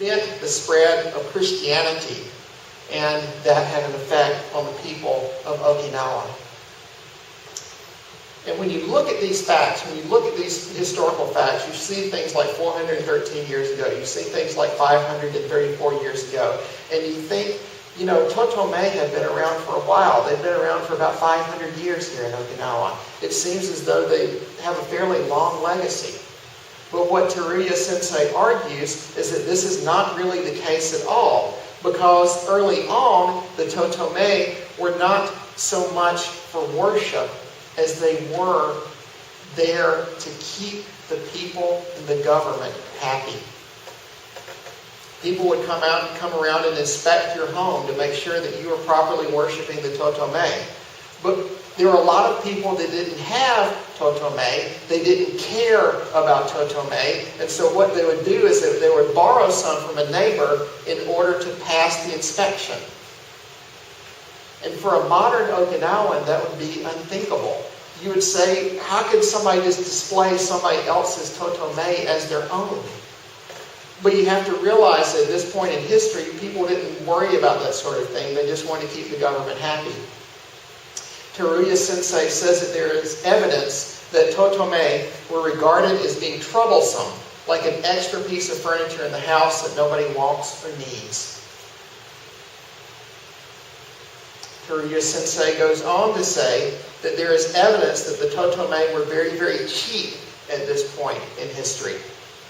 prevent the spread of Christianity. And that had an effect on the people of Okinawa. And when you look at these facts, when you look at these historical facts, you see things like 413 years ago. You see things like 534 years ago. And you think, Totome had been around for a while. They've been around for about 500 years here in Okinawa. It seems as though they have a fairly long legacy. But what Teruya Sensei argues is that this is not really the case at all. Because early on, the Totome were not so much for worship as they were there to keep the people and the government happy. People would come around and inspect your home to make sure that you were properly worshiping the Totome. But there were a lot of people that didn't have Totome. They didn't care about Totome. And so what they would do is that they would borrow some from a neighbor in order to pass the inspection. And for a modern Okinawan, that would be unthinkable. You would say, how could somebody just display somebody else's Totome as their own? But you have to realize that at this point in history, people didn't worry about that sort of thing. They just wanted to keep the government happy. Teruya Sensei says that there is evidence that Totome were regarded as being troublesome, like an extra piece of furniture in the house that nobody wants or needs. Teruya Sensei goes on to say that there is evidence that the Totome were very, very cheap at this point in history.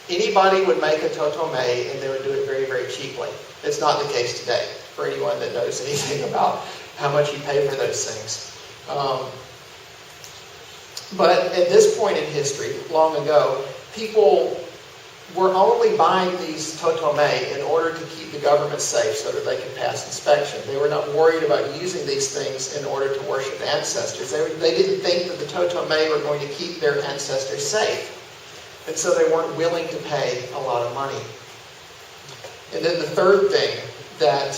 Anybody would make a Totome and they would do it very, very cheaply. It's not the case today for anyone that knows anything about how much you pay for those things. But at this point in history, long ago, people were only buying these Totome in order to keep the government safe so that they could pass inspection. They were not worried about using these things in order to worship ancestors. They didn't think that the Totome were going to keep their ancestors safe. And so they weren't willing to pay a lot of money. And then the third thing that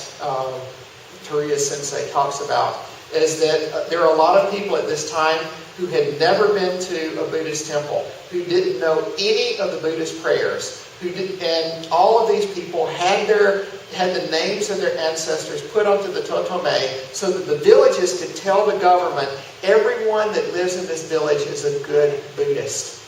Teruya Sensei talks about is that there are a lot of people at this time who had never been to a Buddhist temple, who didn't know any of the Buddhist prayers, and all of these people had the names of their ancestors put onto the Totome so that the villages could tell the government, everyone that lives in this village is a good Buddhist.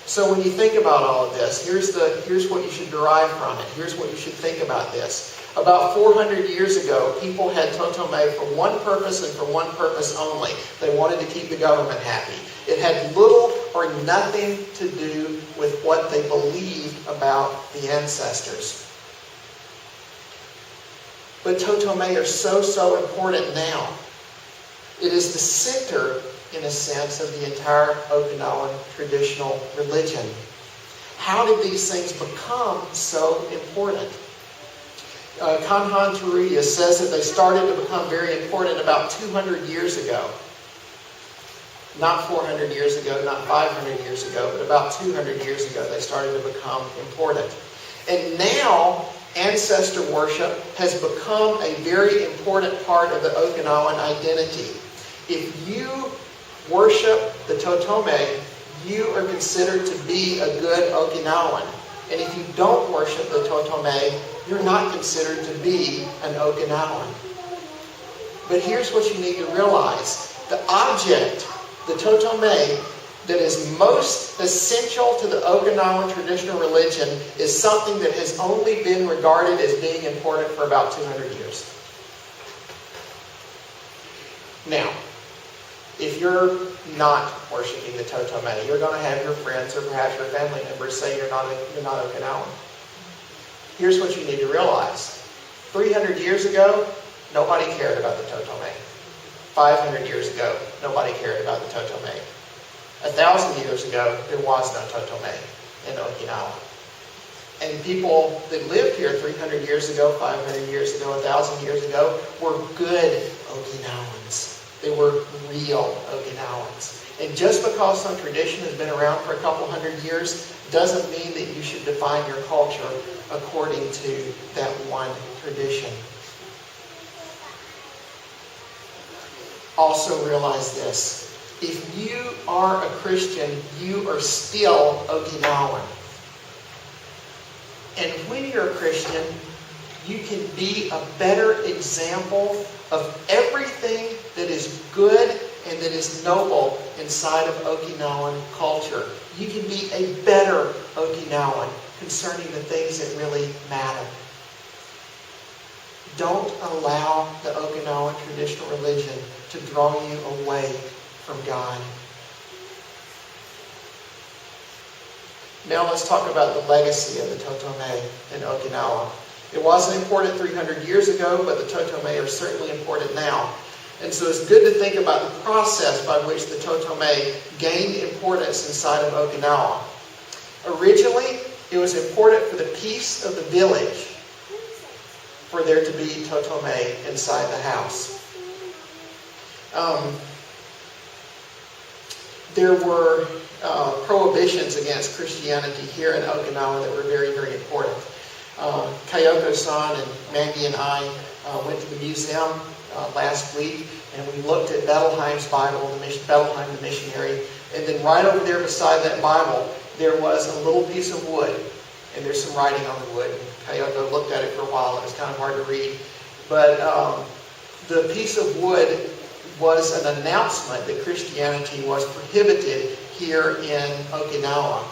So when you think about all of this, here's what you should derive from it. Here's what you should think about this. About 400 years ago, people had Totome for one purpose and for one purpose only. They wanted to keep the government happy. It had little or nothing to do with what they believed about the ancestors. But Totome are so important now. It is the center, in a sense, of the entire Okinawan traditional religion. How did these things become so important? Kanhan Teruya says that they started to become very important about 200 years ago. Not 400 years ago, not 500 years ago, but about 200 years ago they started to become important. And now, ancestor worship has become a very important part of the Okinawan identity. If you worship the Totome, you are considered to be a good Okinawan. And if you don't worship the Totome, you're not considered to be an Okinawan. But here's what you need to realize. The object, the Totome, that is most essential to the Okinawan traditional religion is something that has only been regarded as being important for about 200 years. Now, if you're not worshiping the Totome, you're going to have your friends or perhaps your family members say you're not Okinawan. Here's what you need to realize. 300 years ago, nobody cared about the Totome. 500 years ago, nobody cared about the Totome. 1,000 years ago, there was no Totome in Okinawa. And people that lived here 300 years ago, 500 years ago, 1,000 years ago, were good Okinawans. They were real Okinawans. And just because some tradition has been around for a couple hundred years doesn't mean that you should define your culture according to that one tradition. Also realize this. If you are a Christian, you are still Okinawan. And when you're a Christian, you can be a better example of everything that is good and that is noble inside of Okinawan culture. You can be a better Okinawan concerning the things that really matter. Don't allow the Okinawan traditional religion to draw you away from God. Now let's talk about the legacy of the Totome in Okinawa. It wasn't important 300 years ago, but the Totome are certainly important now. And so it's good to think about the process by which the Totome gained importance inside of Okinawa. Originally, it was important for the peace of the village for there to be Totome inside the house. There were prohibitions against Christianity here in Okinawa that were very, very important. Kayoko-san and Mandy and I went to the museum last week, and we looked at Bettelheim's Bible, Bettelheim the missionary, and then right over there beside that Bible, there was a little piece of wood, and there's some writing on the wood. Kayoko looked at it for a while. It was kind of hard to read. But the piece of wood was an announcement that Christianity was prohibited here in Okinawa.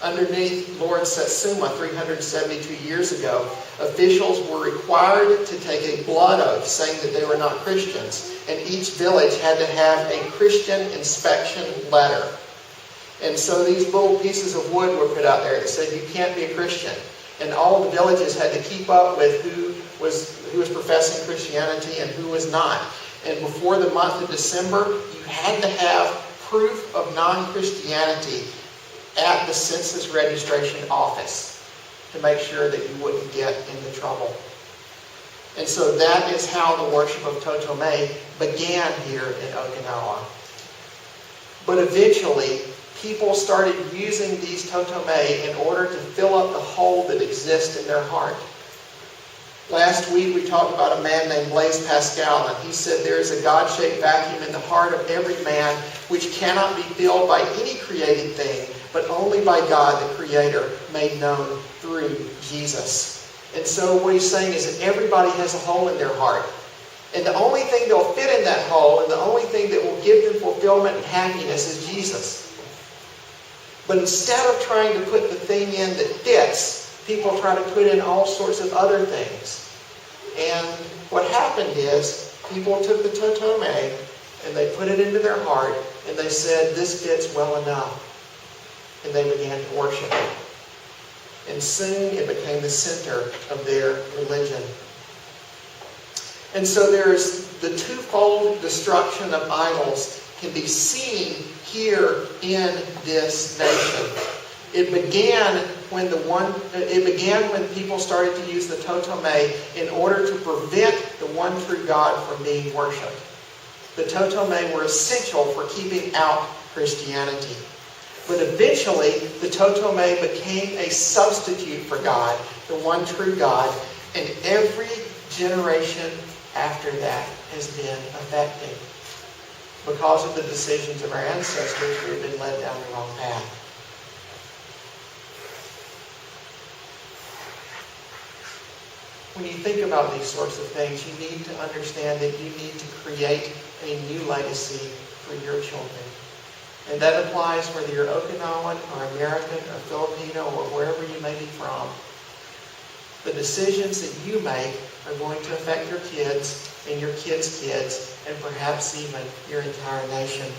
Underneath Lord Satsuma 372 years ago, officials were required to take a blood oath saying that they were not Christians, and each village had to have a Christian inspection letter. And so these little pieces of wood were put out there that said you can't be a Christian. And all of the villages had to keep up with who was professing Christianity and who was not. And before the month of December, you had to have proof of non-Christianity at the census registration office to make sure that you wouldn't get into trouble. And so that is how the worship of Totome began here in Okinawa. But eventually, people started using these Totome in order to fill up the hole that exists in their heart. Last week we talked about a man named Blaise Pascal, and he said there is a God-shaped vacuum in the heart of every man which cannot be filled by any created thing, but only by God, the Creator, made known through Jesus. And so what he's saying is that everybody has a hole in their heart. And the only thing they'll fit in that hole, and the only thing that will give them fulfillment and happiness is Jesus. But instead of trying to put the thing in that fits, people try to put in all sorts of other things. And what happened is, people took the Totome and they put it into their heart and they said, this fits well enough. And they began to worship it. And soon it became the center of their religion. And so there's the twofold destruction of idols can be seen here in this nation. It began when people started to use the Totome in order to prevent the one true God from being worshipped. The Totome were essential for keeping out Christianity. But eventually, the Totome became a substitute for God, the one true God, and every generation after that has been affected. Because of the decisions of our ancestors, we've been led down the wrong path. When you think about these sorts of things, you need to understand that you need to create a new legacy for your children. And that applies whether you're Okinawan or American or Filipino or wherever you may be from. The decisions that you make are going to affect your kids and your kids' kids and perhaps even your entire nation.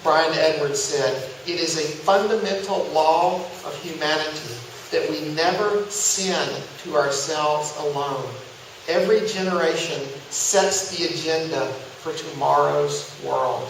Brian Edwards said, "It is a fundamental law of humanity that we never sin to ourselves alone. Every generation sets the agenda for tomorrow's world."